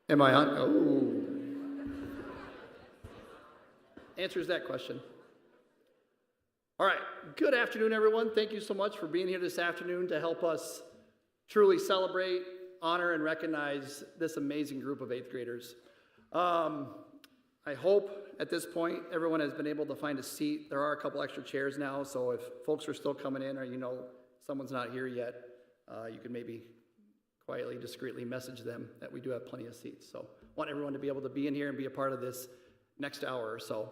Am I on? Oh. Answers that question. All right, good afternoon, everyone. Thank you so much for being here this afternoon to help us truly celebrate, honor, and recognize this amazing group of 8th graders. I hope at this point everyone has been able to find a seat. There are a couple extra chairs now, so if folks are still coming in or you know someone's not here yet, you can maybe quietly, discreetly message them that we do have plenty of seats. So I want everyone to be able to be in here and be a part of this next hour or so.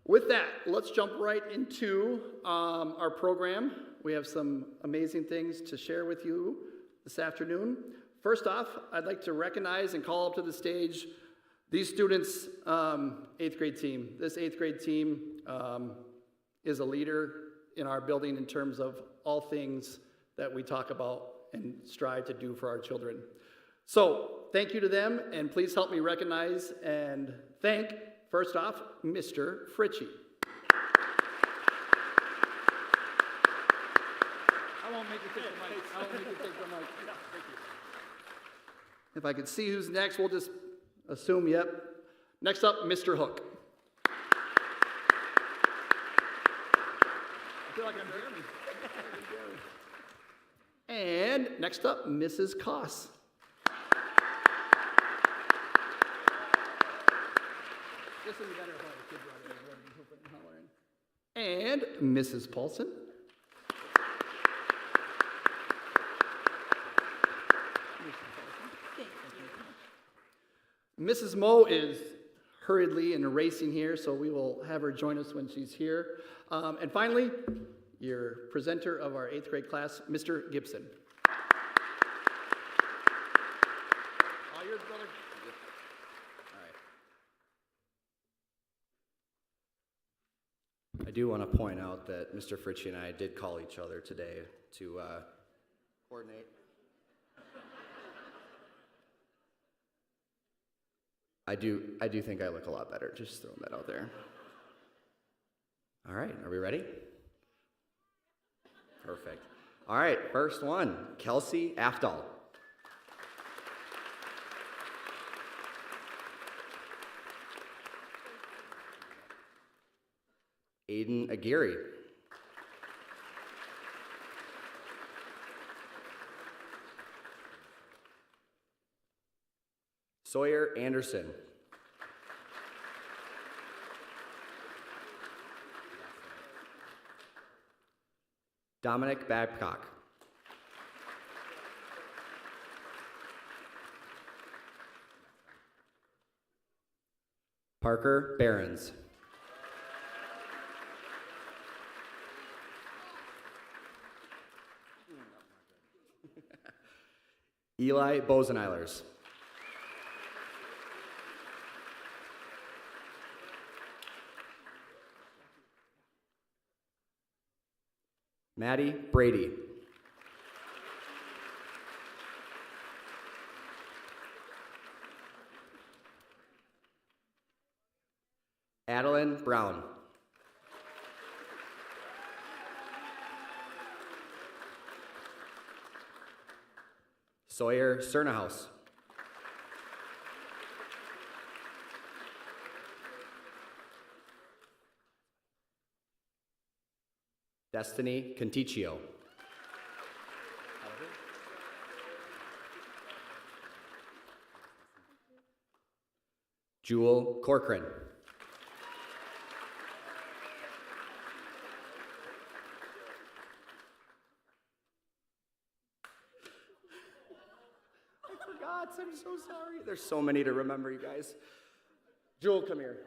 With that, let's jump right into our program. We have some amazing things to share with you this afternoon. First off, I'd like to recognize and call up to the stage these students' 8th grade team. This 8th grade team is a leader in our building in terms of all things that we talk about and strive to do for our children. So thank you to them, and please help me recognize and thank, first off, Mr. Fritchie. I won't make you take the mic. I won't make you take the mic. Yeah, thank you. If I could see who's next, we'll just assume, yep. Next up, Mr. Hook. I feel like I'm Jeremy. And next up, Mrs. Koss. This is better if I had a kid running and Mrs. Paulson. Mrs. Moe is hurriedly and racing here, so we will have her join us when she's here. And finally, your presenter of our 8th grade class, Mr. Gibson. All yours, brother. All right. I do want to point out that Mr. Fritchie and I did call each other today to coordinate. I do think I look a lot better, just throwing that out there. All right, are we ready? Perfect. All right, first one, Kelsey Aftal. Aiden Aguirre. Sawyer Anderson. Dominic Babcock. Parker Behrens. Eli Boseneilers. Maddie Brady. Adeline Brown. Sawyer Cernahouse. Destiny Conticchio. Jewel Corcoran. I forgot, I'm so sorry. There's so many to remember, you guys. Jewel, come here.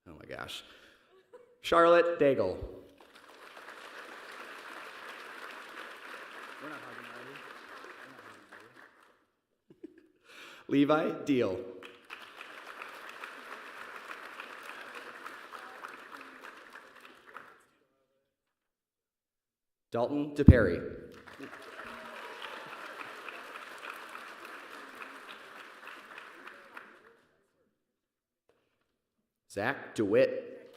Oh my gosh. Charlotte Daigle. We're not hugging, are we? Levi Deal. Dalton DePerry. Zach DeWitt.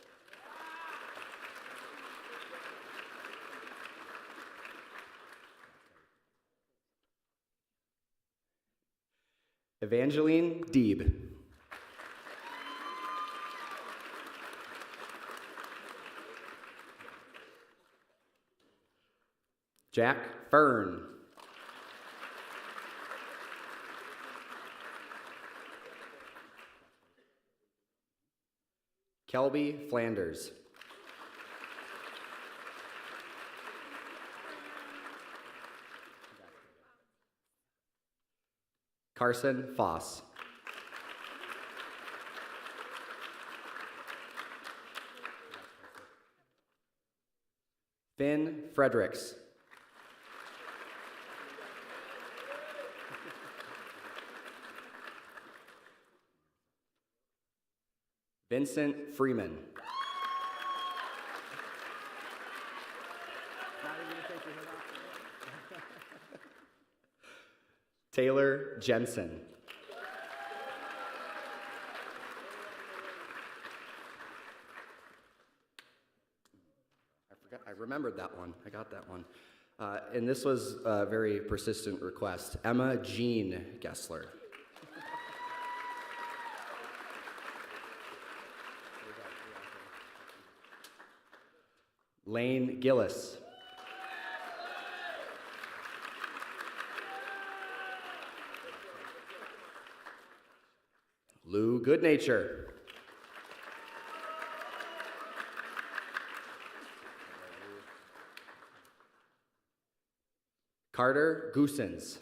Evangeline Deeb. Jack Fern. Kelby Flanders. Carson Foss. Finn Fredericks. Vincent Freeman. Taylor Jensen. I remembered that one. I got that one. And this was a very persistent request. Emma Jean Gessler. Lane Gillis. Lou Goodnature. Carter Goosens.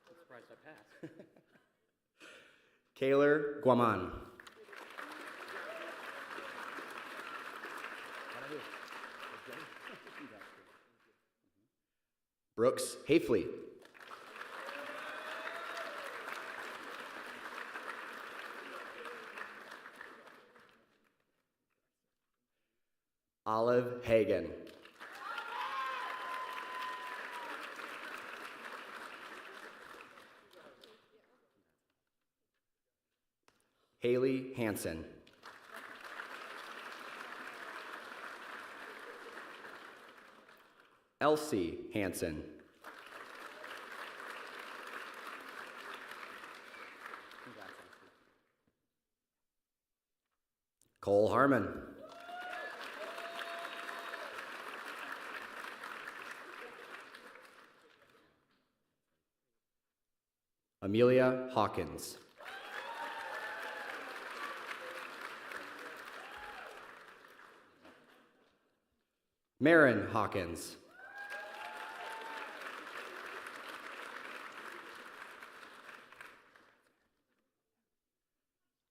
I'm surprised I passed. Kaylor Guaman. Brooks Hafley. Olive Hagan. Haley Hansen. Elsie Hansen. Cole Harmon. Amelia Hawkins. Marin Hawkins.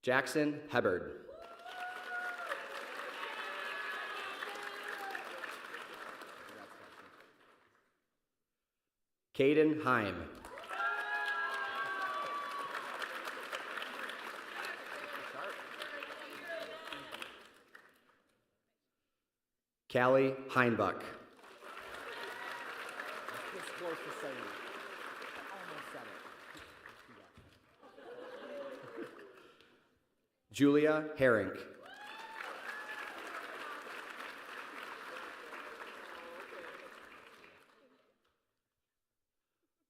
Jackson Hubbard. Caden Heim. Callie Heinbuck. Julia Herink.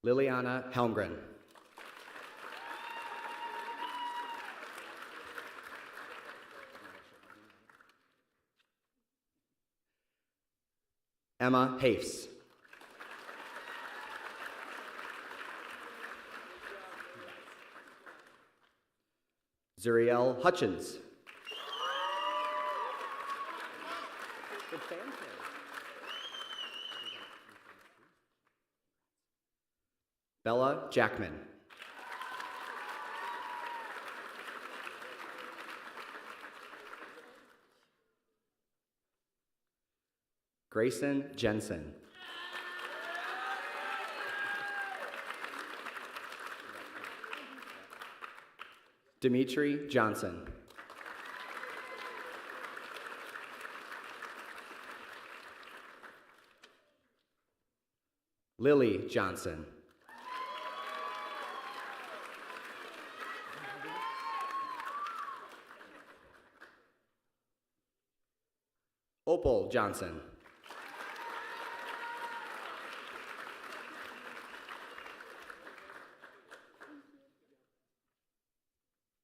Liliana Helmgren. Emma Hafes. Zuriel Hutchins. Bella Jackman. Grayson Jensen. Dimitri Johnson. Lily Johnson. Opal Johnson.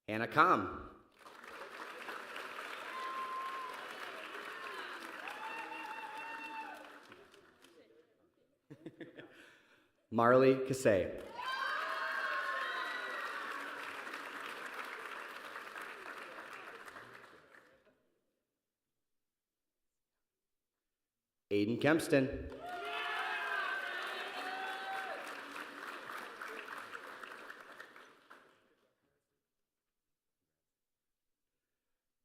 Hannah Com. Marley Cassay. Aiden Kempston.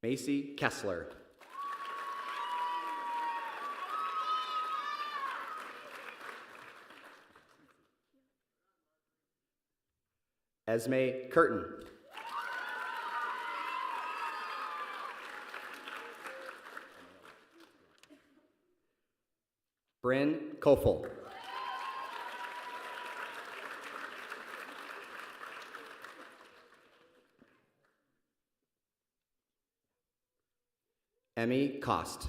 Macy Kessler. Esme Curtin. Bryn Kofel. Emmy Cost.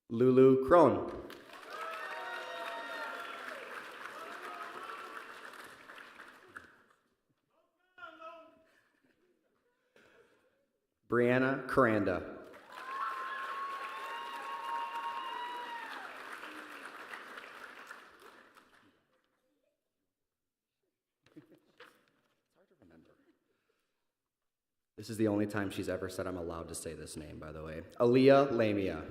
Lulu Crone. Brianna Caranda. This is the only time she's ever said I'm allowed to say this name, by the way. Aaliyah Lamia.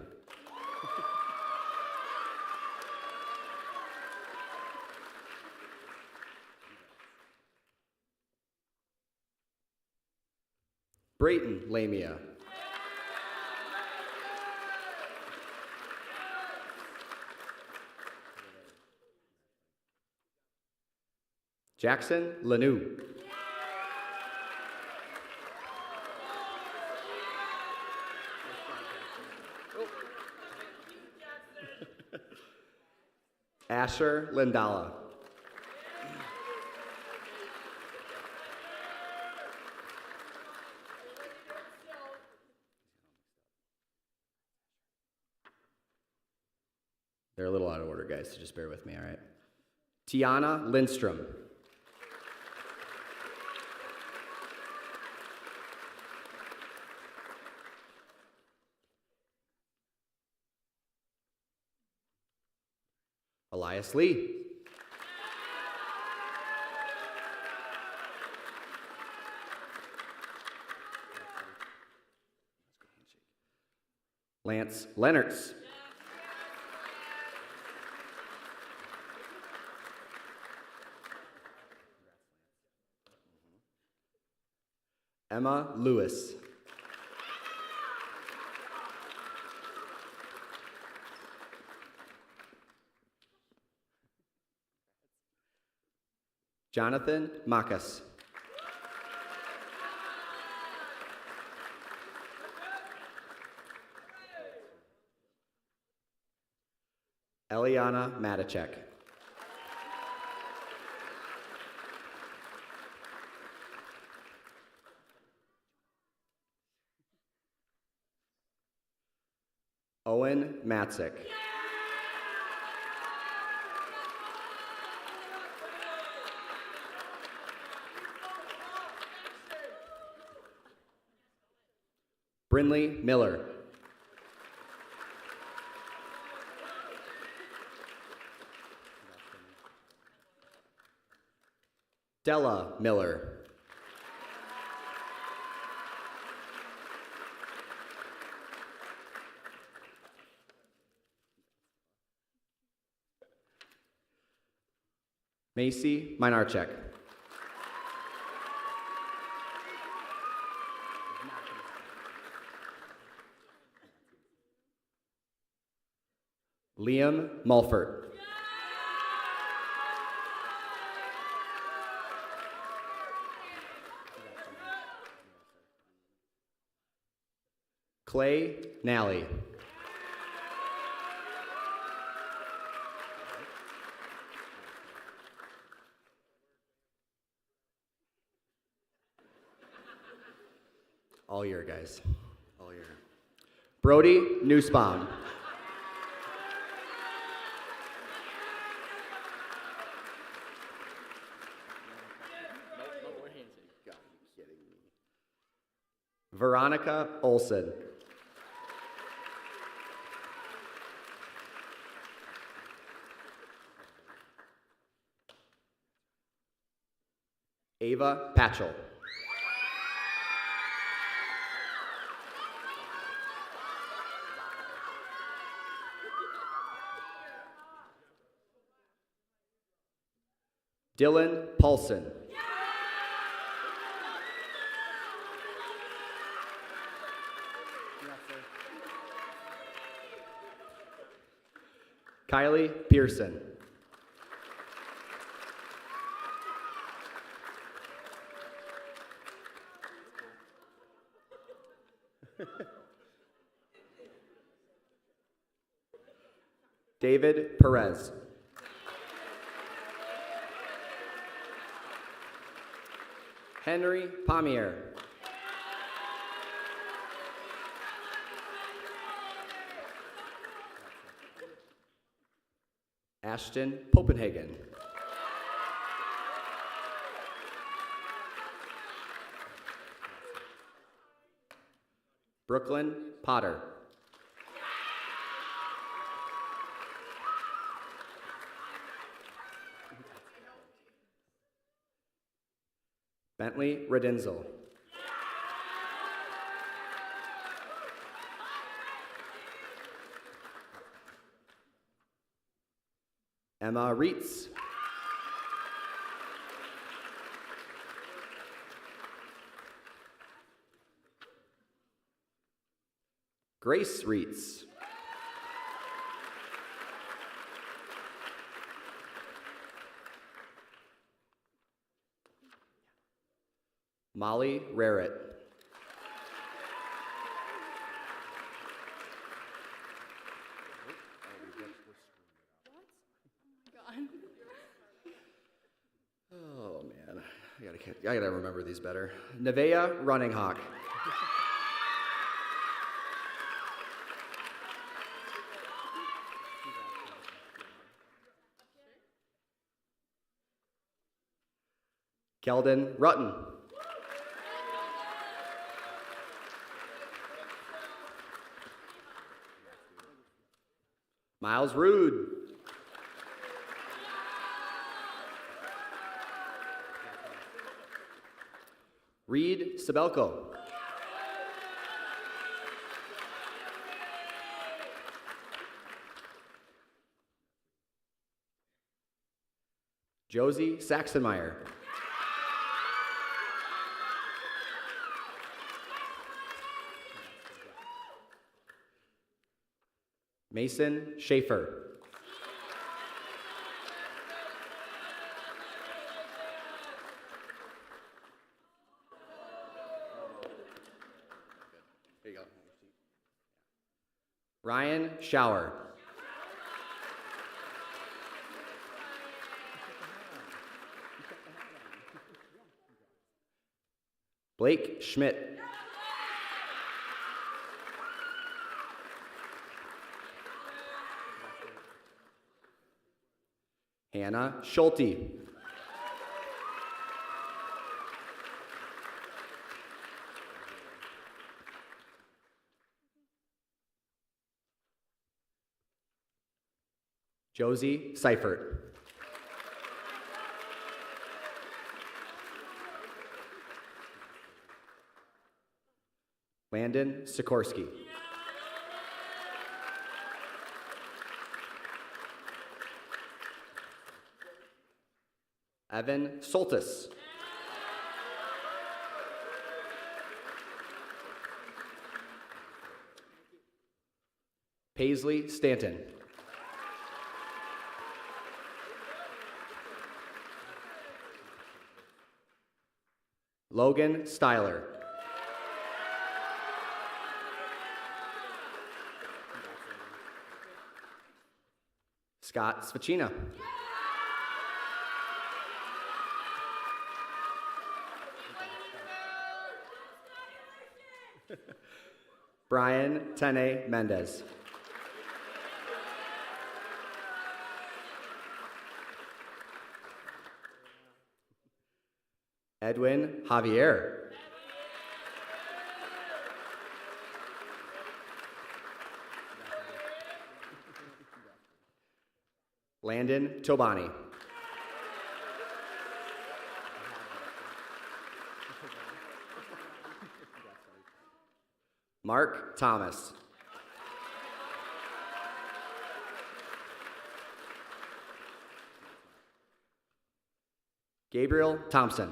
Brayton Lamia. Jackson Lanou. Asher Lindala. They're a little out of order, guys, so just bear with me, all right? Tiana Lindstrom. Elias Lee. Lance Lennertz. Emma Lewis. Jonathan Makas. Eliana Matichek. Owen Matzik. Brinley Miller. Della Miller. Macy Minarchek. Liam Mulford. Clay Nally. All year, guys. All year. Brody Newsbaum. Veronica Olson. Ava Patchell. Dylan Paulson. Kylie Pearson. David Perez. Henry Pommier. Ashton Popenhagen. Brooklyn Potter. Bentley Redenzel. Emma Reitz. Grace Reitz. Molly Rarrett. Oh man, I gotta remember these better. Nevaeh Runninghawk. Keldon Rutten. Miles Rude. Reed Sabelko. Josie Saxenmeyer. Mason Schaefer. Here you go. Ryan Shower. Blake Schmidt. Hannah Schulte. Josie Seifert. Landon Sikorsky. Evan Soltis. Paisley Stanton. Logan Styler. Scott Svacina. Brian Tene Mendez. Edwin Javier. Landon Tobani. Mark Thomas. Gabriel Thompson.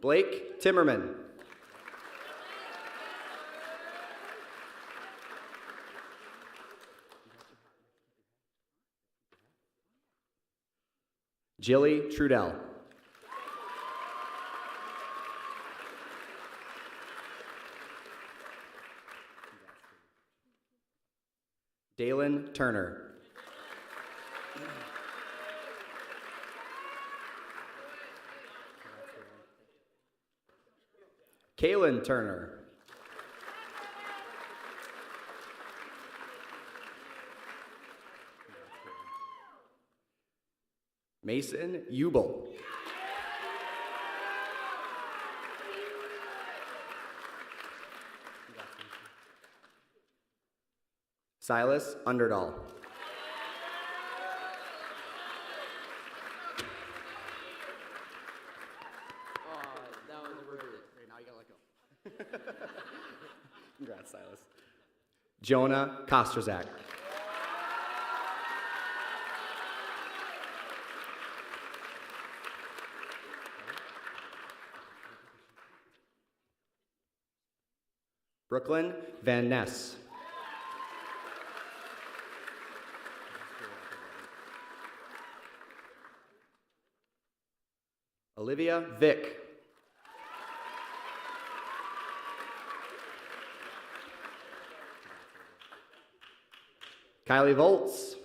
Blake Timmerman. Jilly Trudell. Dalen Turner. Kaylin Turner. Mason Ubel. Silas Underdahl. That was rude. Now you gotta let go. Congrats, Silas. Jonah Kosterzak. Brooklyn Van Ness. Olivia Vick. Kylie Volts.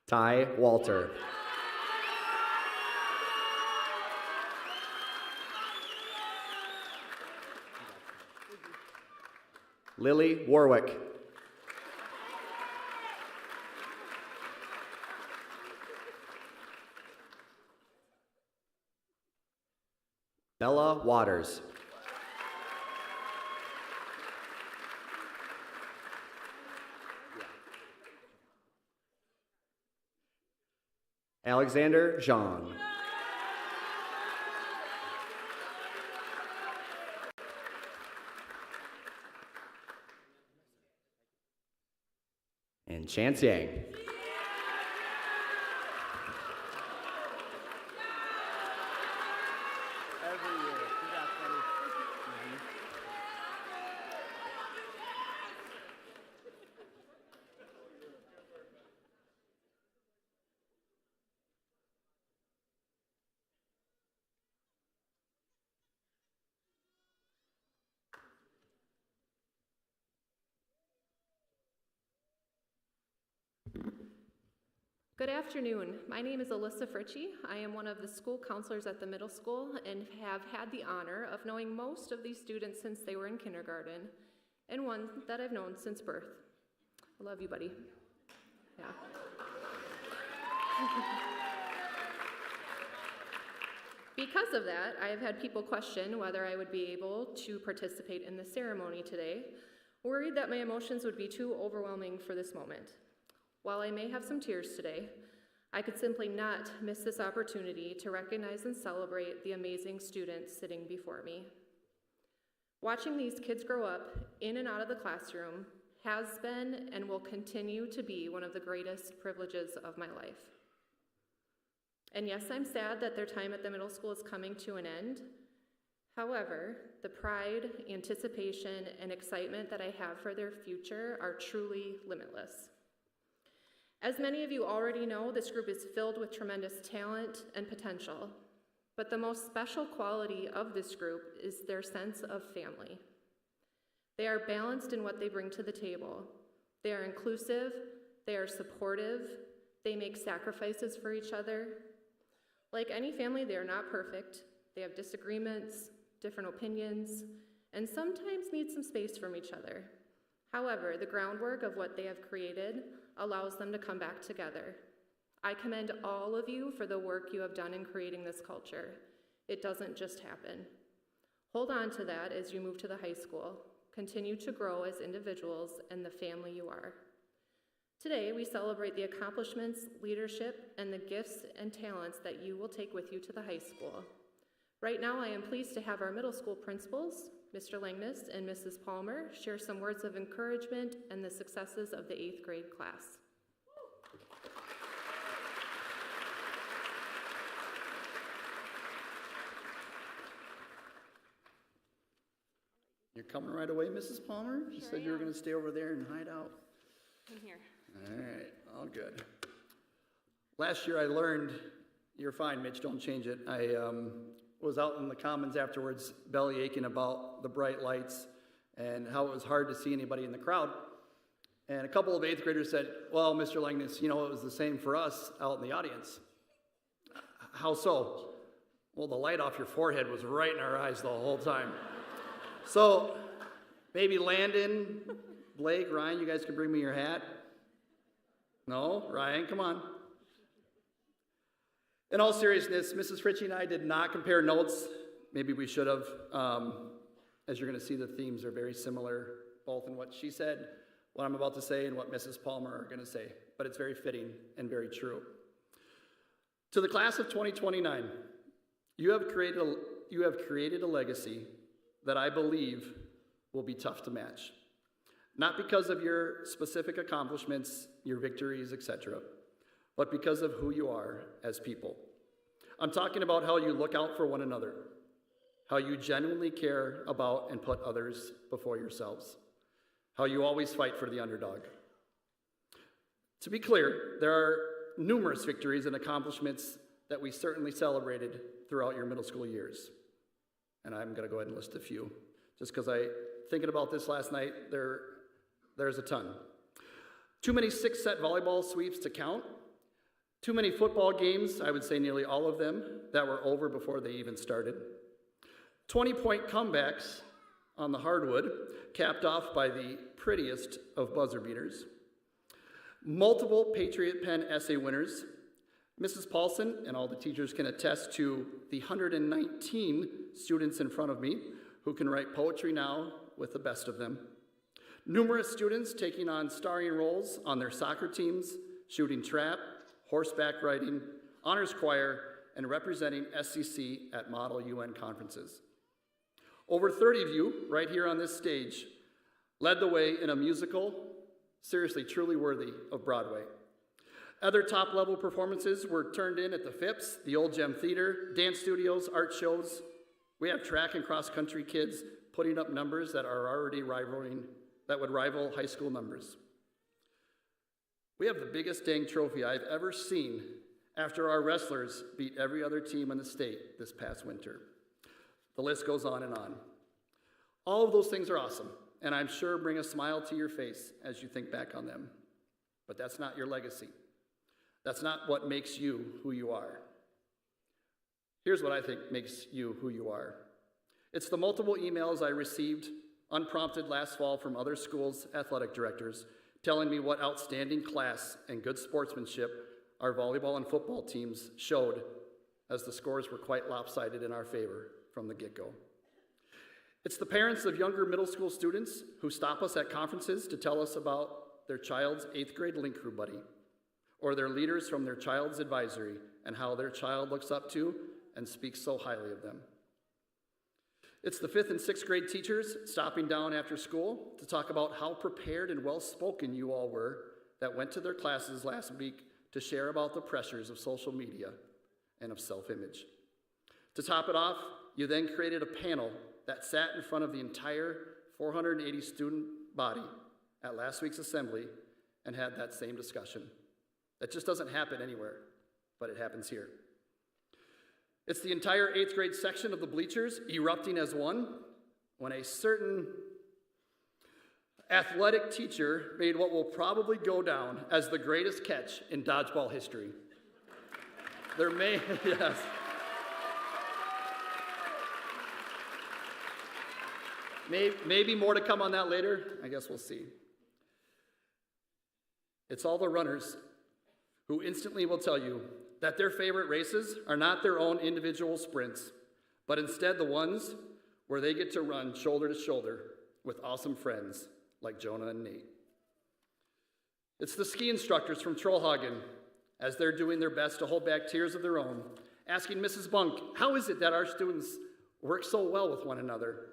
Ty Walter. Lily Warwick. Bella Waters. Alexander Jean. And Chance Yang. Good afternoon. My name is Alyssa Fritchie. I am one of the school counselors at the middle school and have had the honor of knowing most of these students since they were in kindergarten, and one that I've known since birth. I love you, buddy. Yeah. Because of that, I have had people question whether I would be able to participate in the ceremony today, worried that my emotions would be too overwhelming for this moment. While I may have some tears today, I could simply not miss this opportunity to recognize and celebrate the amazing students sitting before me. Watching these kids grow up in and out of the classroom has been and will continue to be one of the greatest privileges of my life. And yes, I'm sad that their time at the middle school is coming to an end. However, the pride, anticipation, and excitement that I have for their future are truly limitless. As many of you already know, this group is filled with tremendous talent and potential, but the most special quality of this group is their sense of family. They are balanced in what they bring to the table. They are inclusive, they are supportive, they make sacrifices for each other. Like any family, they are not perfect. They have disagreements, different opinions, and sometimes need some space from each other. However, the groundwork of what they have created allows them to come back together. I commend all of you for the work you have done in creating this culture. It doesn't just happen. Hold on to that as you move to the high school. Continue to grow as individuals and the family you are. Today, we celebrate the accomplishments, leadership, and the gifts and talents that you will take with you to the high school. Right now, I am pleased to have our middle school principals, Mr. Langness and Mrs. Palmer, share some words of encouragement and the successes of the 8th grade class. You're coming right away, Mrs. Palmer? You said you were going to stay over there and hide out. I'm here. All right, all good. Last year I learned, you're fine, Mitch, don't change it. I was out in the commons afterwards, belly aching about the bright lights and how it was hard to see anybody in the crowd. And a couple of 8th graders said, well, Mr. Langness, it was the same for us out in the audience. How so? Well, the light off your forehead was right in our eyes the whole time. So maybe Landon, Blake, Ryan, you guys can bring me your hat. No? Ryan, come on. In all seriousness, Mrs. Fritchie and I did not compare notes. Maybe we should have. As you're going to see, the themes are very similar, both in what she said, what I'm about to say, and what Mrs. Palmer are going to say. But it's very fitting and very true. To the class of 2029, you have created a legacy that I believe will be tough to match. Not because of your specific accomplishments, your victories, etc., but because of who you are as people. I'm talking about how you look out for one another, how you genuinely care about and put others before yourselves, how you always fight for the underdog. To be clear, there are numerous victories and accomplishments that we certainly celebrated throughout your middle school years. And I'm going to go ahead and list a few. Just because thinking about this last night, there's a ton. Too many 6-set volleyball sweeps to count. Too many football games, I would say nearly all of them, that were over before they even started. 20-point comebacks on the hardwood, capped off by the prettiest of buzzer beaters. Multiple Patriot Pen essay winners. Mrs. Paulson and all the teachers can attest to the 119 students in front of me who can write poetry now with the best of them. Numerous students taking on starring roles on their soccer teams, shooting trap, horseback riding, honors choir, and representing SCC at Model UN conferences. Over 30 of you, right here on this stage, led the way in a musical, seriously, truly worthy of Broadway. Other top-level performances were turned in at the Phipps, the Old Gem Theater, dance studios, art shows. We have track and cross-country kids putting up numbers that are already that would rival high school numbers. We have the biggest dang trophy I've ever seen after our wrestlers beat every other team in the state this past winter. The list goes on and on. All of those things are awesome, and I'm sure bring a smile to your face as you think back on them. But that's not your legacy. That's not what makes you who you are. Here's what I think makes you who you are. It's the multiple emails I received unprompted last fall from other schools' athletic directors telling me what outstanding class and good sportsmanship our volleyball and football teams showed, as the scores were quite lopsided in our favor from the get-go. It's the parents of younger middle school students who stop us at conferences to tell us about their child's 8th grade link crew buddy, or their leaders from their child's advisory and how their child looks up to and speaks so highly of them. It's the 5th and 6th grade teachers stopping down after school to talk about how prepared and well-spoken you all were that went to their classes last week to share about the pressures of social media and of self-image. To top it off, you then created a panel that sat in front of the entire 480 student body at last week's assembly and had that same discussion. That just doesn't happen anywhere, but it happens here. It's the entire 8th grade section of the bleachers erupting as one when a certain athletic teacher made what will probably go down as the greatest catch in dodgeball history. Yes. Maybe more to come on that later. I guess we'll see. It's all the runners who instantly will tell you that their favorite races are not their own individual sprints, but instead the ones where they get to run shoulder to shoulder with awesome friends like Jonah and Nate. It's the ski instructors from Trollhagen, as they're doing their best to hold back tears of their own, asking Mrs. Bunk, how is it that our students work so well with one another?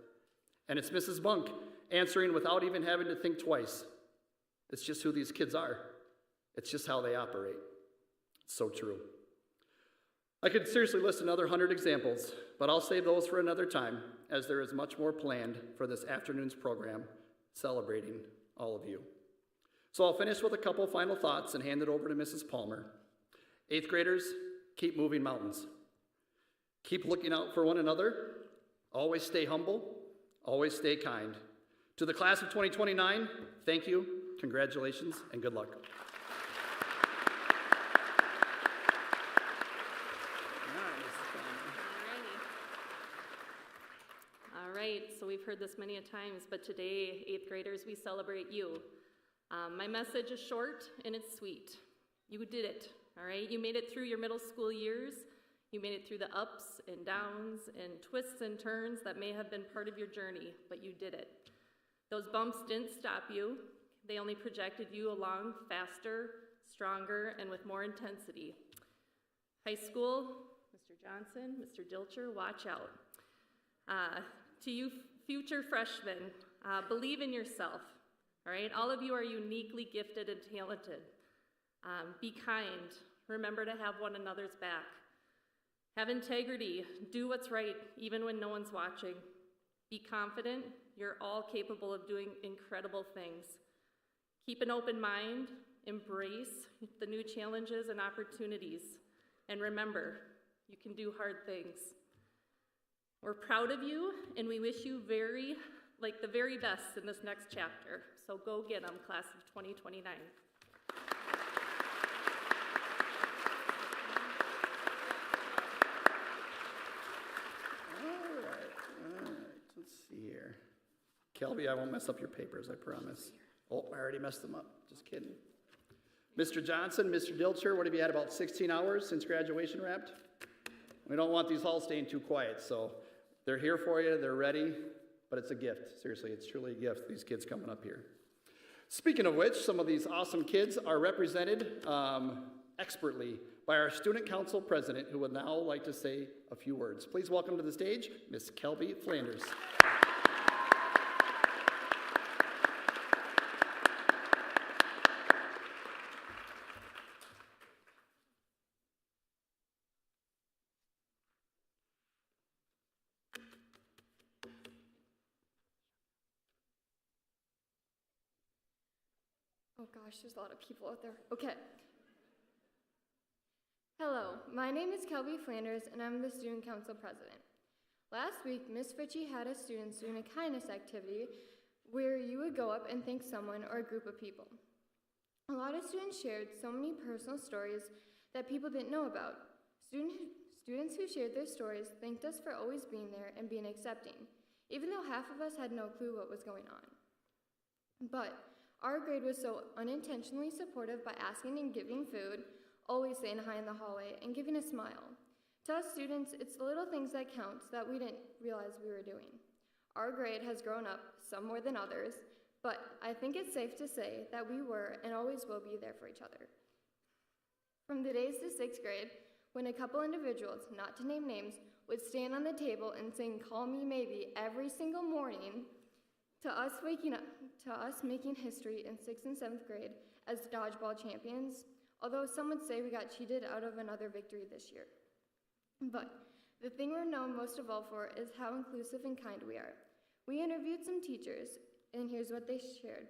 And it's Mrs. Bunk answering without even having to think twice. It's just who these kids are. It's just how they operate. It's so true. I could seriously list another 100 examples, but I'll save those for another time, as there is much more planned for this afternoon's program, celebrating all of you. So I'll finish with a couple final thoughts and hand it over to Mrs. Palmer. 8th graders, keep moving mountains. Keep looking out for one another. Always stay humble. Always stay kind. To the class of 2029, thank you, congratulations, and good luck. All right, so we've heard this many a times, but today, 8th graders, we celebrate you. My message is short and it's sweet. You did it, all right? You made it through your middle school years. You made it through the ups and downs and twists and turns that may have been part of your journey, but you did it. Those bumps didn't stop you. They only projected you along faster, stronger, and with more intensity. High school, Mr. Johnson, Mr. Dilcher, watch out. To you future freshmen, believe in yourself, all right? All of you are uniquely gifted and talented. Be kind. Remember to have one another's back. Have integrity. Do what's right, even when no one's watching. Be confident. You're all capable of doing incredible things. Keep an open mind. Embrace the new challenges and opportunities. And remember, you can do hard things. We're proud of you, and we wish you the very best in this next chapter. So go get them, class of 2029. All right, let's see here. Kelby, I won't mess up your papers, I promise. Oh, I already messed them up, just kidding. Mr. Johnson, Mr. Dilcher, what have you had, about 16 hours since graduation wrapped? We don't want these halls staying too quiet, so they're here for you, they're ready, but it's a gift. Seriously, it's truly a gift, these kids coming up here. Speaking of which, some of these awesome kids are represented expertly by our student council president, who would now like to say a few words. Please welcome to the stage, Miss Kelby Flanders. Oh gosh, there's a lot of people out there. Okay. Hello, my name is Kelby Flanders, and I'm the Student Council President. Last week, Miss Fritchie had us students doing a kindness activity where you would go up and thank someone or a group of people. A lot of students shared so many personal stories that people didn't know about. Students who shared their stories thanked us for always being there and being accepting, even though half of us had no clue what was going on. But our grade was so unintentionally supportive by asking and giving food, always saying hi in the hallway, and giving a smile. To us students, it's the little things that count that we didn't realize we were doing. Our grade has grown up, some more than others, but I think it's safe to say that we were and always will be there for each other. From the days to 6th grade, when a couple individuals, not to name names, would stand on the table and sing "Call Me Maybe" every single morning, to us making history in 6th and 7th grade as dodgeball champions, although some would say we got cheated out of another victory this year. But the thing we're known most of all for is how inclusive and kind we are. We interviewed some teachers, and here's what they shared.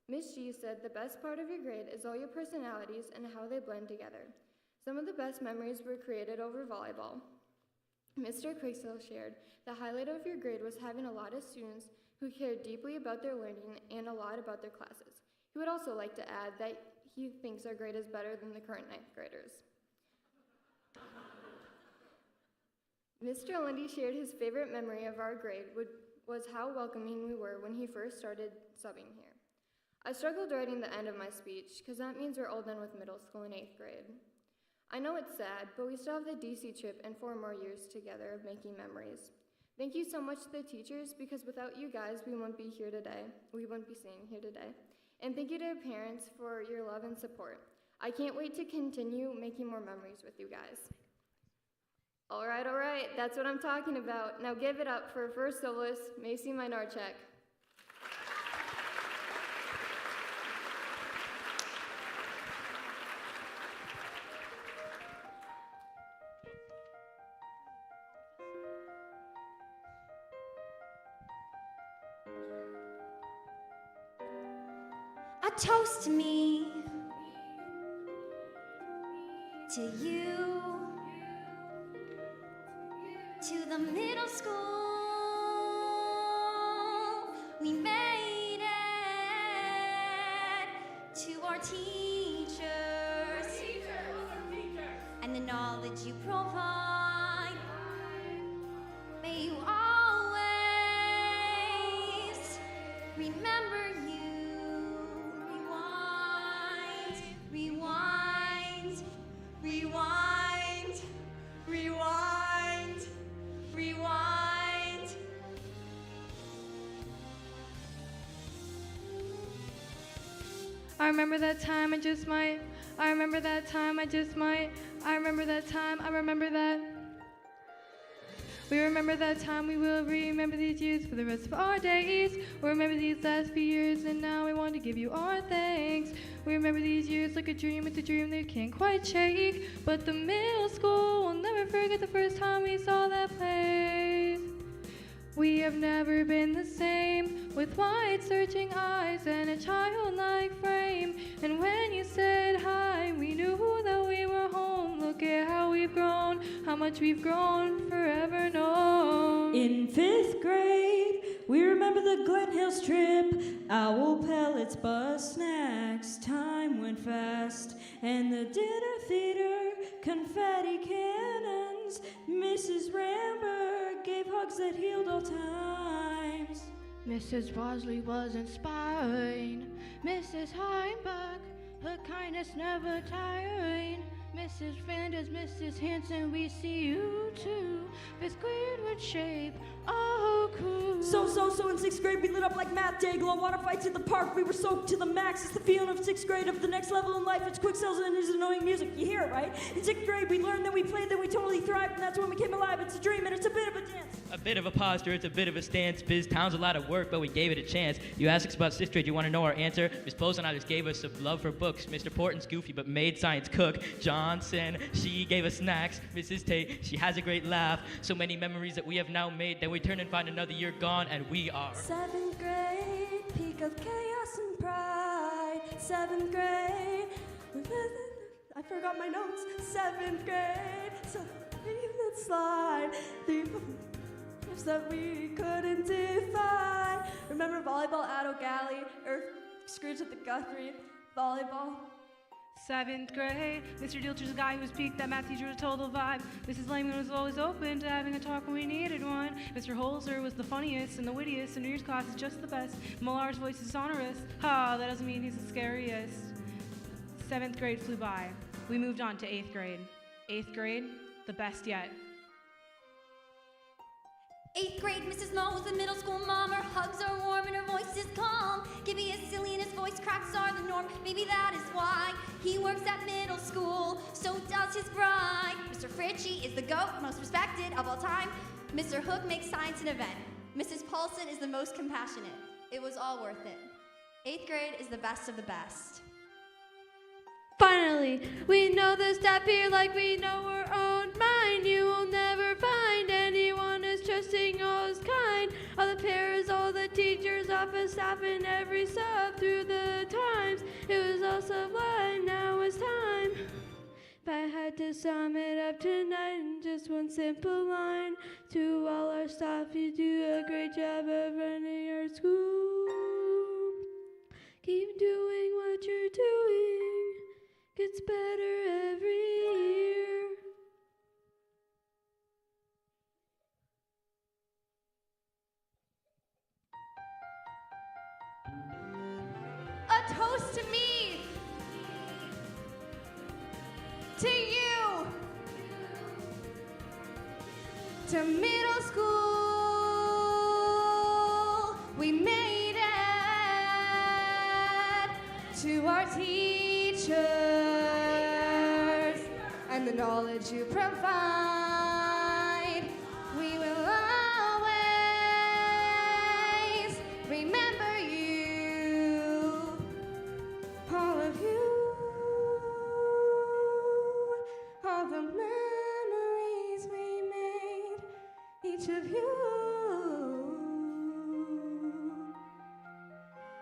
Miss G said the best part of your grade is all your personalities and how they blend together. Some of the best memories were created over volleyball. Mr. Croix shared the highlight of your grade was having a lot of students who cared deeply about their learning and a lot about their classes. He would also like to add that he thinks our grade is better than the current 9th graders. Mr. Lindy shared his favorite memory of our grade was how welcoming we were when he first started subbing here. I struggled writing the end of my speech because that means we're all done with middle school in 8th grade. I know it's sad, but we still have the DC trip and 4 more years together of making memories. Thank you so much to the teachers, because without you guys, we wouldn't be here today. We wouldn't be sitting here today. And thank you to parents for your love and support. I can't wait to continue making more memories with you guys. All right, that's what I'm talking about. Now give it up for first soloist, Macy Minarchek. A toast to me, to you, to the middle school. We made it, to our teachers, and the knowledge you provide. May you always remember you. Rewind, rewind, rewind, rewind. I remember that time, I just might. I remember that time, I just might. I remember that time, I remember that. We remember that time, we will remember these years for the rest of our days. We remember these last few years, and now we want to give you our thanks. We remember these years like a dream, it's a dream that can't quite shake. But the middle school, we'll never forget the first time we saw that place. We have never been the same, with wide searching eyes and a childlike frame. And when you said hi, we knew that we were home. Look at how we've grown, how much we've grown, forever known. In 5th grade, we remember the Glen Hills trip, owl pellets, bus snacks, time went fast, and the dinner theater, confetti cannons, Mrs. Ramberg gave hugs that healed all times. Mrs. Bosley was inspiring, Mrs. Heimbach, her kindness never tiring. Mrs. Flanders, Mrs. Hanson, we see you too. 5th grade would shape our crew. So in 6th grade we lit up like math day, glow water fights in the park, we were soaked to the max. It's the feeling of 6th grade, of the next level in life. It's quick sales and it's annoying music, you hear it, right? In 6th grade we learned, then we played, then we totally thrived, and that's when we came alive. It's a dream and it's a bit of a dance. A bit of a posture, it's a bit of a stance. Biz Town's a lot of work, but we gave it a chance. You asked us about 6th grade, you want to know our answer? Miss Posen just gave us some love for books. Mr. Porton's goofy, but made science cook. Johnson, she gave us snacks. Mrs. Tate, she has a great laugh. So many memories that we have now made, then we turn and find another year gone, and we are 7th grade, peak of chaos and pride. 7th grade, I forgot my notes. 7th grade, so let's slide. The that we couldn't define. Remember volleyball at O'Galley, or Scrooge at the Guthrie, volleyball. 7th grade, Mr. Dilcher's a guy who was peaked, that math teacher was a total vibe. Mrs. Langman was always open to having a talk when we needed one. Mr. Holzer was the funniest and the wittiest, and New Year's class is just the best. Millar's voice is sonorous. Ha, that doesn't mean he's the scariest. 7th grade flew by. We moved on to 8th grade. 8th grade, the best yet. 8th grade, Mrs. Mo was the middle school mom. Her hugs are warm and her voice is calm. Gibby is silly and his voice cracks are the norm. Maybe that is why he works at middle school. So does his bride. Mr. Fritchie is the GOAT, most respected of all time. Mr. Hook makes science an event. Mrs. Paulson is the most compassionate. It was all worth it. 8th grade is the best of the best. Finally, we know the staff here like we know our own mind. You will never find anyone as trusting or as kind. All the parents, all the teachers, office staff, and every sub through the times. It was all sublime, now it's time. If I had to sum it up tonight in just one simple line, to all our staff, you do a great job of running our school. Keep doing what you're doing. Gets better every year. toast to me, to you, to middle school. We made it to our teachers and the knowledge you provide. We will always remember you, all of you, all the memories we made, each of you.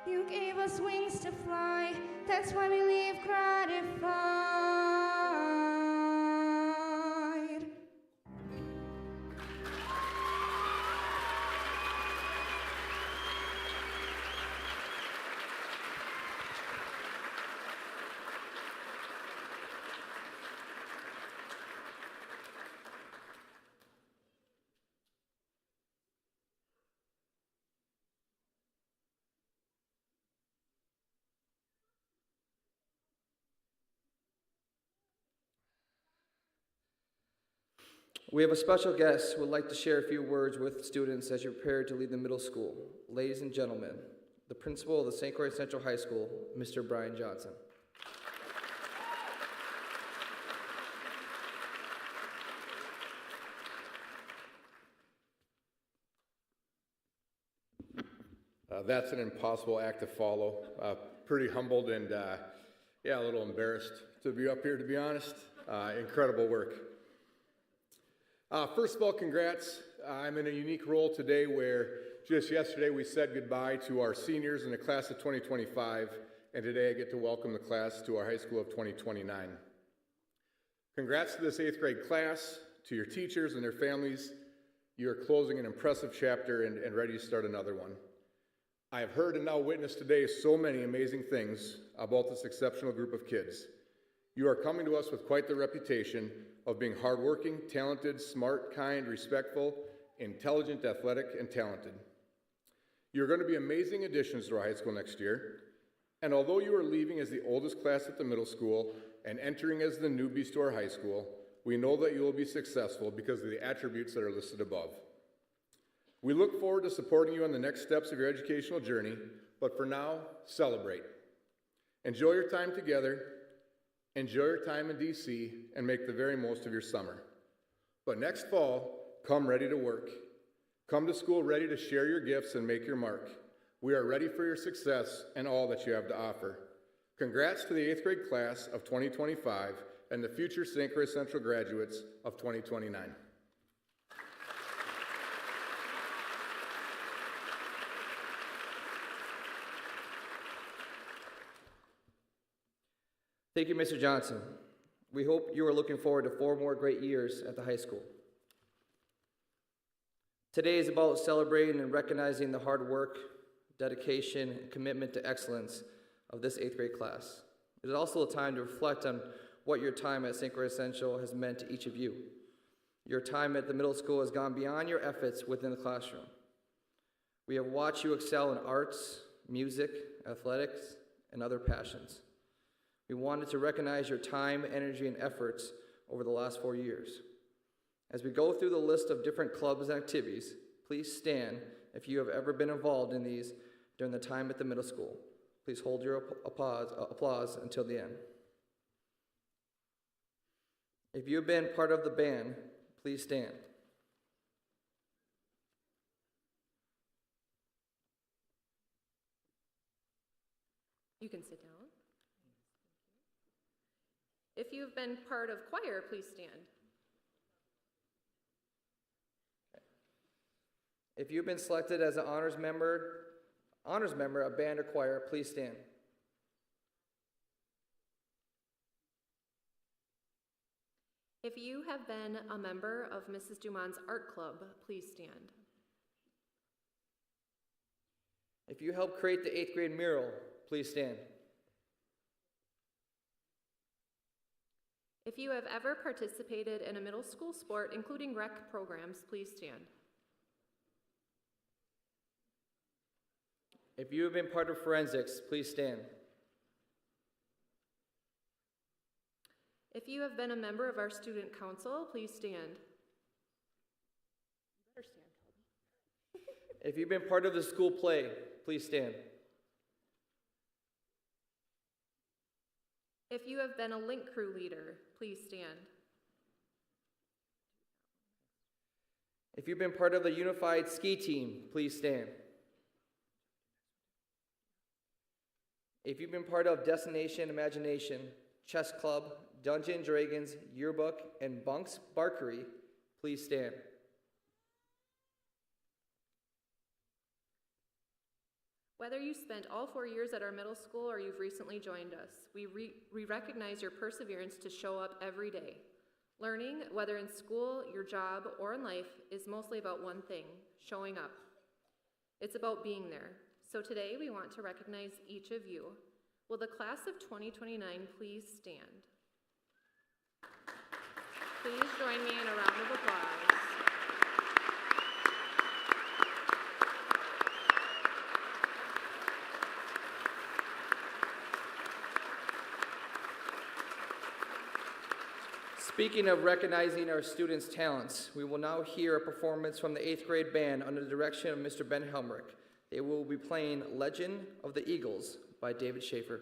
You gave us wings to fly, that's why we leave gratified. We have a special guest who would like to share a few words with students as you prepare to leave the middle school. Ladies and gentlemen, the principal of the St. Croix Central High School, Mr. Brian Johnson. That's an impossible act to follow. Pretty humbled and, yeah, a little embarrassed to be up here, to be honest. Incredible work. First of all, congrats. I'm in a unique role today where just yesterday we said goodbye to our seniors in the class of 2025, and today I get to welcome the class to our high school of 2029. Congrats to this 8th grade class, to your teachers and their families. You are closing an impressive chapter and ready to start another one. I have heard and now witnessed today so many amazing things about this exceptional group of kids. You are coming to us with quite the reputation of being hardworking, talented, smart, kind, respectful, intelligent, athletic, and talented. You're going to be amazing additions to our high school next year, and although you are leaving as the oldest class at the middle school and entering as the newbies to our high school, we know that you will be successful because of the attributes that are listed above. We look forward to supporting you on the next steps of your educational journey, but for now, celebrate. Enjoy your time together, enjoy your time in DC, and make the very most of your summer. But next fall, come ready to work. Come to school ready to share your gifts and make your mark. We are ready for your success and all that you have to offer. Congrats to the 8th grade class of 2025 and the future St. Croix Central graduates of 2029. Thank you, Mr. Johnson. We hope you are looking forward to 4 more great years at the high school. Today is about celebrating and recognizing the hard work, dedication, and commitment to excellence of this 8th grade class. It is also a time to reflect on what your time at St. Croix Central has meant to each of you. Your time at the middle school has gone beyond your efforts within the classroom. We have watched you excel in arts, music, athletics, and other passions. We wanted to recognize your time, energy, and efforts over the last 4 years. As we go through the list of different clubs and activities, please stand if you have ever been involved in these during the time at the middle school. Please hold your applause until the end. If you have been part of the band, please stand. You can sit down. If you've been part of choir, please stand. If you've been selected as an honors member of band or choir, please stand. If you have been a member of Mrs. Dumont's art club, please stand. If you helped create the 8th grade mural, please stand. If you have ever participated in a middle school sport, including rec programs, please stand. If you have been part of forensics, please stand. If you have been a member of our student council, please stand. You better stand, Kelby. If you've been part of the school play, please stand. If you have been a link crew leader, please stand. If you've been part of the unified ski team, please stand. If you've been part of Destination Imagination, Chess Club, Dungeon Dragons, Yearbook, and Bunks Barkery, please stand. Whether you spent all 4 years at our middle school or you've recently joined us, we recognize your perseverance to show up every day. Learning, whether in school, your job, or in life, is mostly about one thing: showing up. It's about being there. So today we want to recognize each of you. Will the class of 2029 please stand? Please join me in a round of applause. Speaking of recognizing our students' talents, we will now hear a performance from the 8th grade band under the direction of Mr. Ben Helmrich. They will be playing Legend of the Eagles by David Schaefer.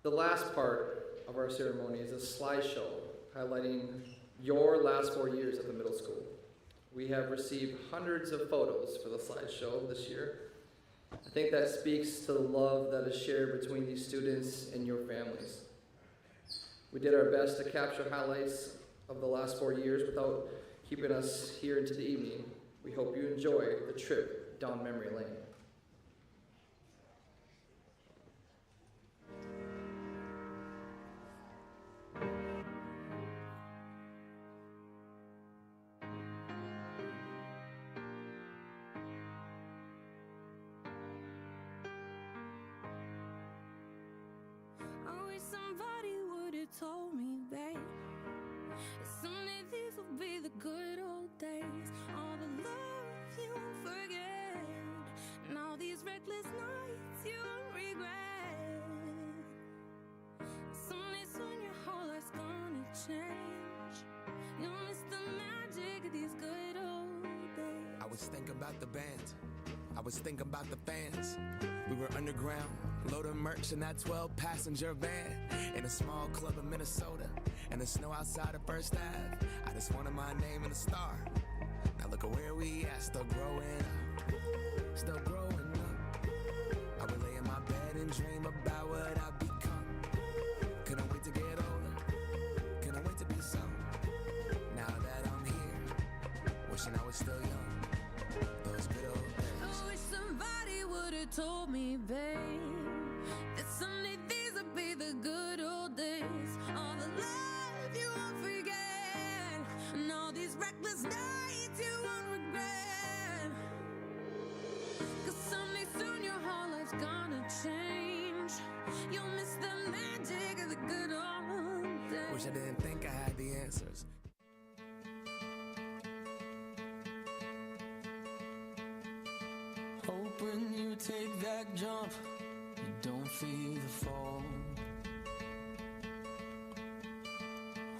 The last part of our ceremony is a slideshow highlighting your last 4 years at the middle school. We have received hundreds of photos for the slideshow this year. I think that speaks to the love that is shared between these students and your families. We did our best to capture highlights of the last 4 years without keeping us here into the evening. We hope you enjoy the trip down memory lane. I wish somebody would have told me, babe, that someday these will be the good old days. All the love you won't forget, and all these reckless nights you won't regret. Someday soon your whole life's gonna change. You'll miss the magic of these good old days. I was thinking about the band, I was thinking about the fans. We were underground, loaded merch in that 12-passenger van, in a small club in Minnesota, and the snow outside of First Ave. I just wanted my name and a star. Now look at where we at, still growing up, still growing up. I would lay in my bed and dream about what I'd become. Couldn't wait to get older, couldn't wait to be some. Now that I'm here, wishing I was still young, those good old days. I wish somebody would have told me, babe, that someday these would be the good old days. All the love you won't forget, and all these reckless nights you won't regret. 'Cause someday soon your whole life's gonna change. You'll miss the magic of the good old days. Wish I didn't think I had the answers. Hope when you take that jump, you don't feel the fall.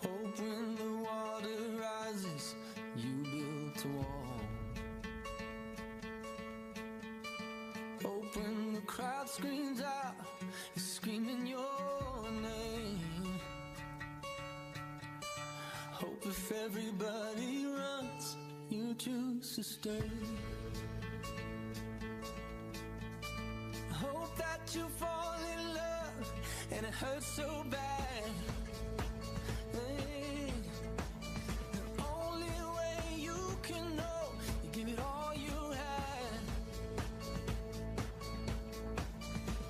Hope when the water rises, you build a wall. Hope when the crowd screams out, you're screaming your name. Hope if everybody runs, you choose to stay. Hope that you fall in love and it hurts so bad. Hey, the only way you can know, you give it all you had.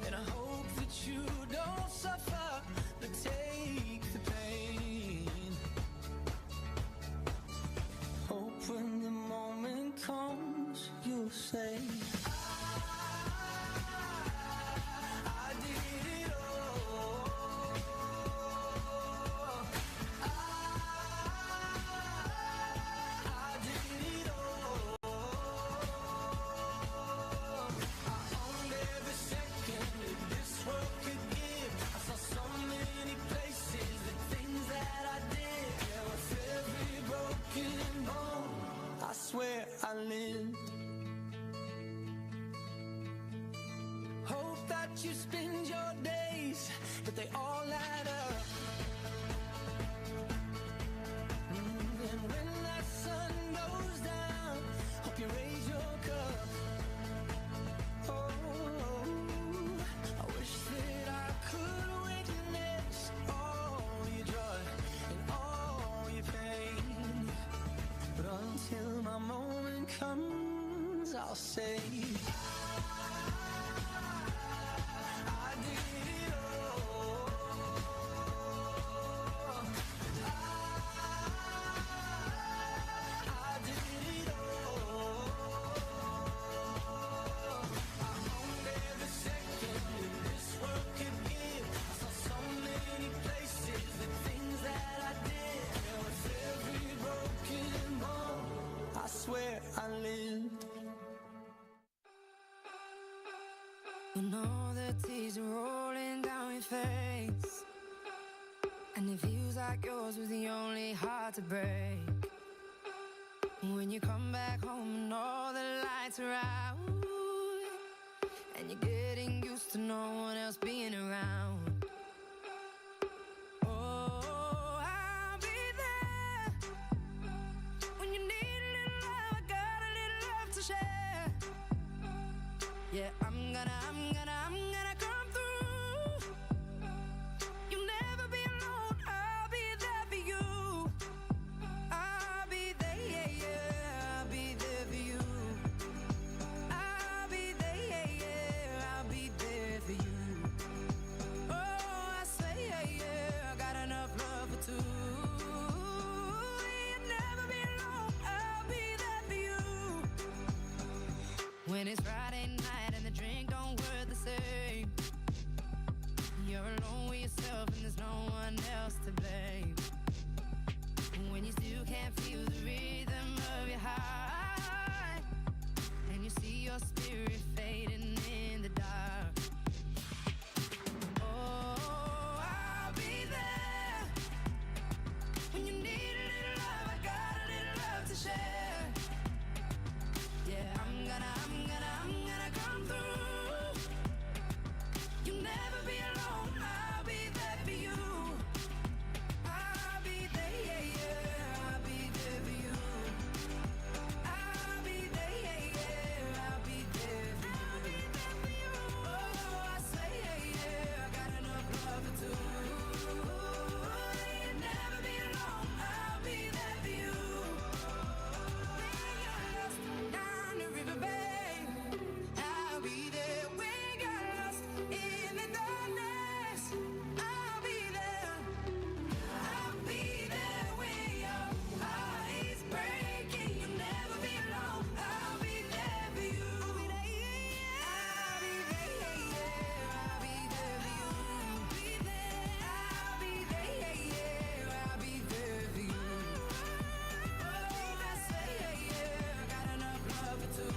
And I hope that you don't suffer, but take the pain. Hope when the moment comes, you'll say, where I lived. Hope that you spend your days, but they all add up. And when that sun goes down, hope you raise your cup. Oh, I wish that I could witness all your joy and all your pain. But until my moment comes, I'll say, I did it all. I did it all. I owned every second that this world could give. I saw so many places and things that I did. And with every broken bone, I swear I lived. When all the tears are rolling down your face, and it feels like yours was the only heart to break. When you come back home and all the lights are out, and you're getting used to no one else being around. Yeah, I'm gonna come through. You'll never be alone, I'll be there for you. I'll be there, yeah, yeah, I'll be there for you. I'll be there, yeah, yeah, I'll be there for you. Oh, I say, yeah, yeah, I got enough love for two. You'll never be alone, I'll be there for you. When it's Friday night and the drink don't work the same, you're alone with yourself and there's no one else to blame. When you still can't feel the rhythm of your heart, and you see your spirit fading in the dark. Oh, I'll be there. When you need a little love, I got a little love to share. Yeah, I'm gonna come through. You'll never be alone, I'll be there for you. I'll be there, yeah, yeah, I'll be there for you. I'll be there, yeah, yeah, I'll be there for you. Oh, I say, yeah, yeah, I got enough love for two. You'll never be alone, I'll be there for you. When you're lost down the riverbank, I'll be there. When you're lost in the darkness, I'll be there. I'll be there when your heart is breaking. You'll never be alone, I'll be there for you. I'll be there, yeah, I'll be there for you. I'll be there, yeah, yeah, I'll be there for you. Oh, I say, yeah, yeah, I got enough love for two.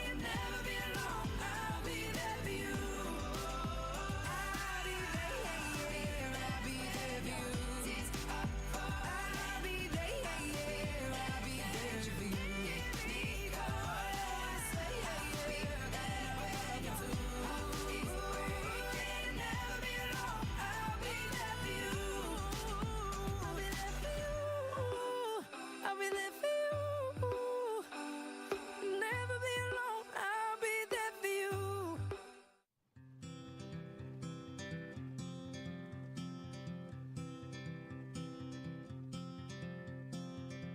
You'll never be alone, I'll be there for you. I'll be there, yeah, yeah, I'll be there for you. I'll be there, yeah, yeah, I'll be there for you. Oh, I say, yeah, yeah, I got enough love for two. You'll never be alone, I'll be there for you. I'll be there for you. I'll be there for you. Never be alone, I'll be there for you.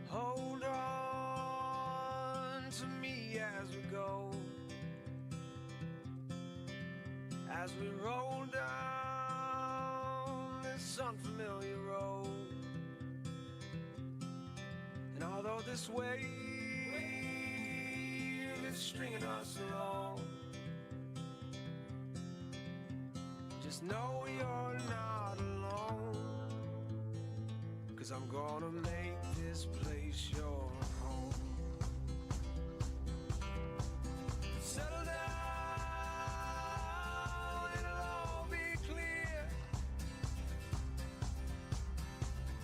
Hold on to me as we go, as we roll down this unfamiliar road. And although this wave is stringing us along, just know you're not alone, 'cause I'm gonna make this place your home. Settle down, it'll all be clear.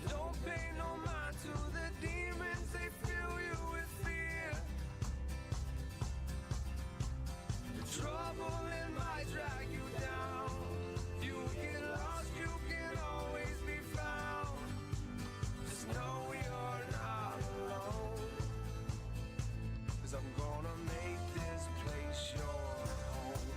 Don't pay no mind to the demons, they fill you with fear. The trouble, it might drag you down. You get lost, you can always be found. Just know you're not alone, 'cause I'm gonna make this place your home.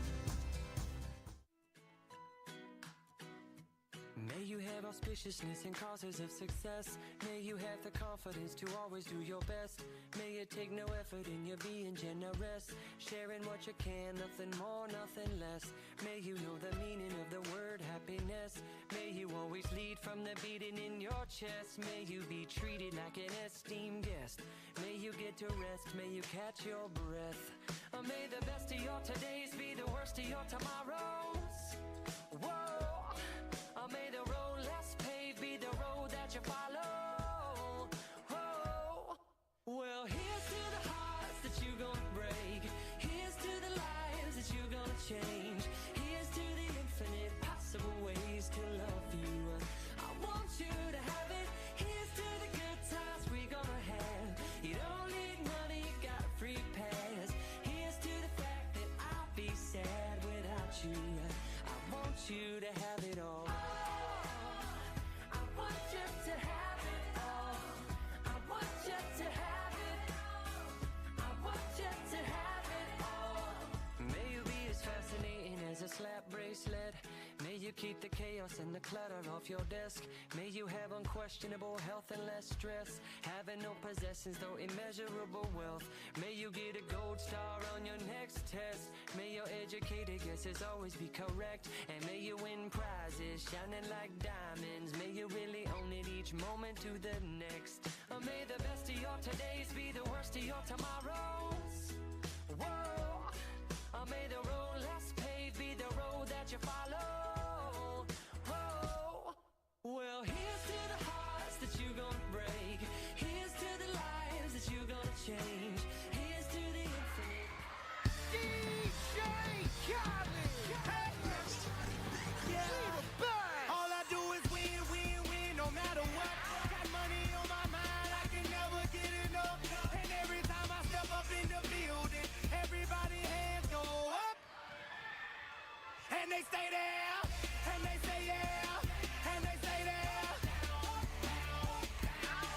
May you have auspiciousness and causes of success. May you have the confidence to always do your best. May it take no effort in your being generous, sharing what you can, nothing more, nothing less. May you know the meaning of the word happiness. May you always lead from the beating in your chest. May you be treated like an esteemed guest. May you get to rest, may you catch your breath. May the best of your todays be the worst of your tomorrows. Whoa. May the road less paved be the road that you follow. Oh, well, here's to the hearts that you're gonna break. Here's to the lives that you're gonna change. Here's to the infinite possible ways to love you. I want you to have it. Here's to the good times we're gonna have. You don't need money, got a free pass. Here's to the fact that I'll be sad without you. keep the chaos and the clutter off your desk. May you have unquestionable health and less stress. Having no possessions, though immeasurable wealth. May you get a gold star on your next test. May your educated guesses always be correct. And may you win prizes shining like diamonds. May you really own it each moment to the next. May the best of your todays be the worst of your tomorrows. Whoa. May the road less paved be the road that you follow. Whoa. Well, here's to the hearts that you're gonna break. Here's to the lives that you're gonna change. Here's to the infinite. DJ Khaled. Hey. Yeah. All I do is win, win, win, no matter what. Got money on my mind, I can never get enough. And every time I step up in the building, everybody hands go up. And they stay there, and they say yeah, and they say there.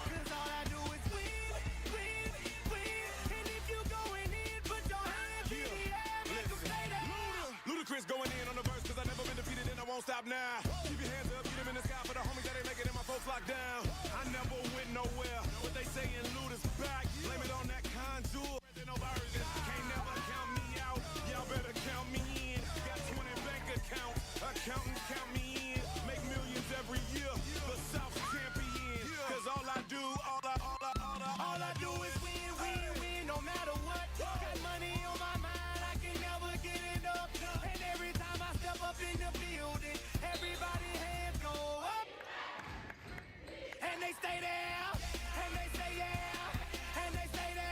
'Cause all I do is win, win, win. And if you going in, put your hands in the air, make them stay there. Ludacris going in on the verse, 'cause I never been defeated and I won't stop now. Keep your hands up, get them in the sky for the homies that ain't making it, my folks locked down. I never went nowhere, but they saying Luda's back. Blame it on that conjure. No version. Can't never count me out, y'all better count me in. Got 20 bank accounts, accountants count me in. Make millions every year, the South's champion. 'Cause all I do is win, win, win, no matter what. Got money on my mind, I can never get enough. And every time I step up in the building, everybody hands go up. And they stay there, and they say yeah, and they stay there.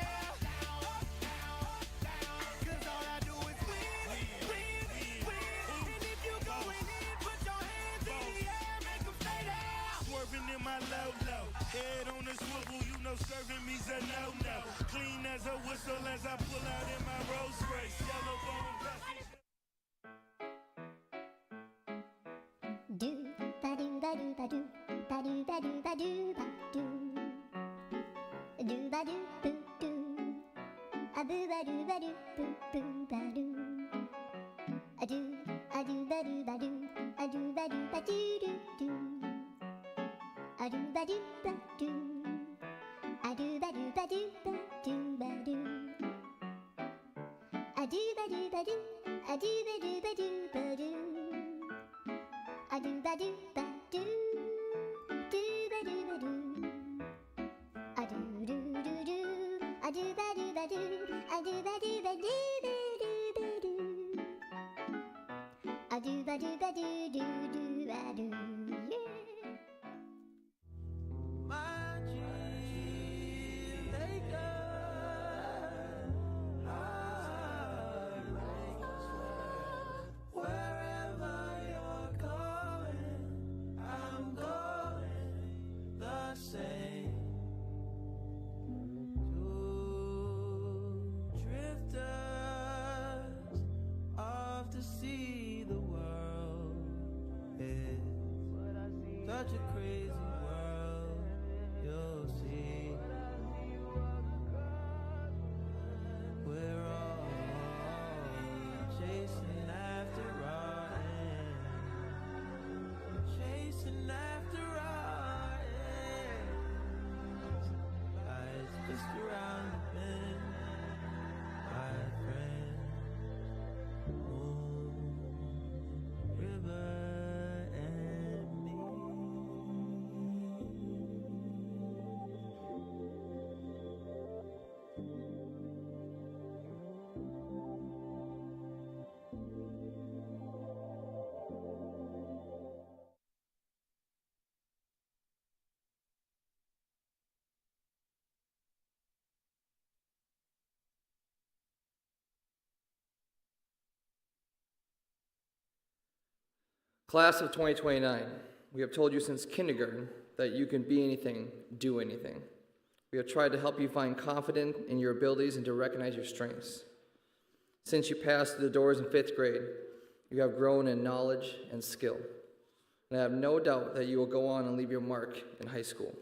'Cause all I do is win, win, win. And if you going in, put your hands in the air, make them stay there. Swerving in my low-low, head on the swivel, you know serving me's a no-no. Clean as a whistle as I pull out in my Rolls Royce. Yellow bone vessel. Do ba do ba do ba do ba do ba do ba do ba do do ba do boo do a boo ba do ba do boo boo ba do a do ba do ba do a do ba do ba do do do a do ba do ba do a do ba do ba do ba do ba do a do ba do ba do a do ba do ba do ba do a do ba do ba do do ba do ba do a do do do do a do ba do ba do a do ba do ba do ba do ba do a do ba do ba do do do ba do yeah. Such a crazy world, you'll see. We're all chasing after our end, chasing after our ends. Eyes just around the bend, my friend. Moon, river. Class of 2029, we have told you since kindergarten that you can be anything, do anything. We have tried to help you find confidence in your abilities and to recognize your strengths. Since you passed through the doors in 5th grade, you have grown in knowledge and skill. And I have no doubt that you will go on and leave your mark in high school.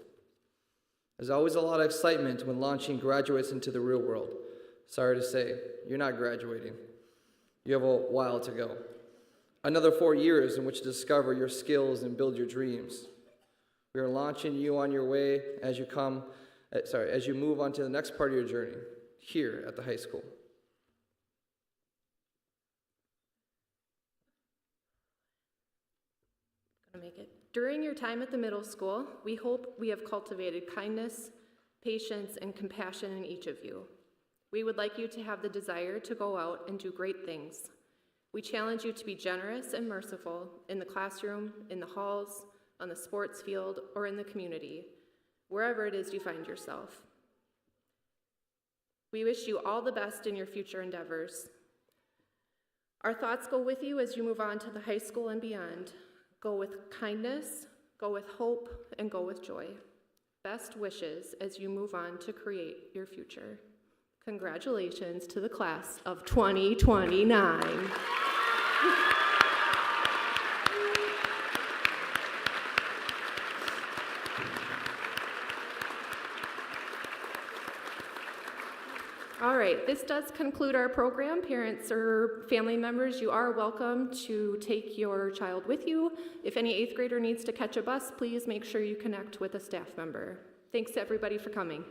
There's always a lot of excitement when launching graduates into the real world. Sorry to say, you're not graduating. You have a while to go. Another 4 years in which to discover your skills and build your dreams. We are launching you on your way as you move on to the next part of your journey here at the high school. Make it. During your time at the middle school, we hope we have cultivated kindness, patience, and compassion in each of you. We would like you to have the desire to go out and do great things. We challenge you to be generous and merciful in the classroom, in the halls, on the sports field, or in the community, wherever it is you find yourself. We wish you all the best in your future endeavors. Our thoughts go with you as you move on to the high school and beyond. Go with kindness, go with hope, and go with joy. Best wishes as you move on to create your future. Congratulations to the class of 2029. All right, this does conclude our program. Parents or family members, you are welcome to take your child with you. If any 8th grader needs to catch a bus, please make sure you connect with a staff member. Thanks to everybody for coming.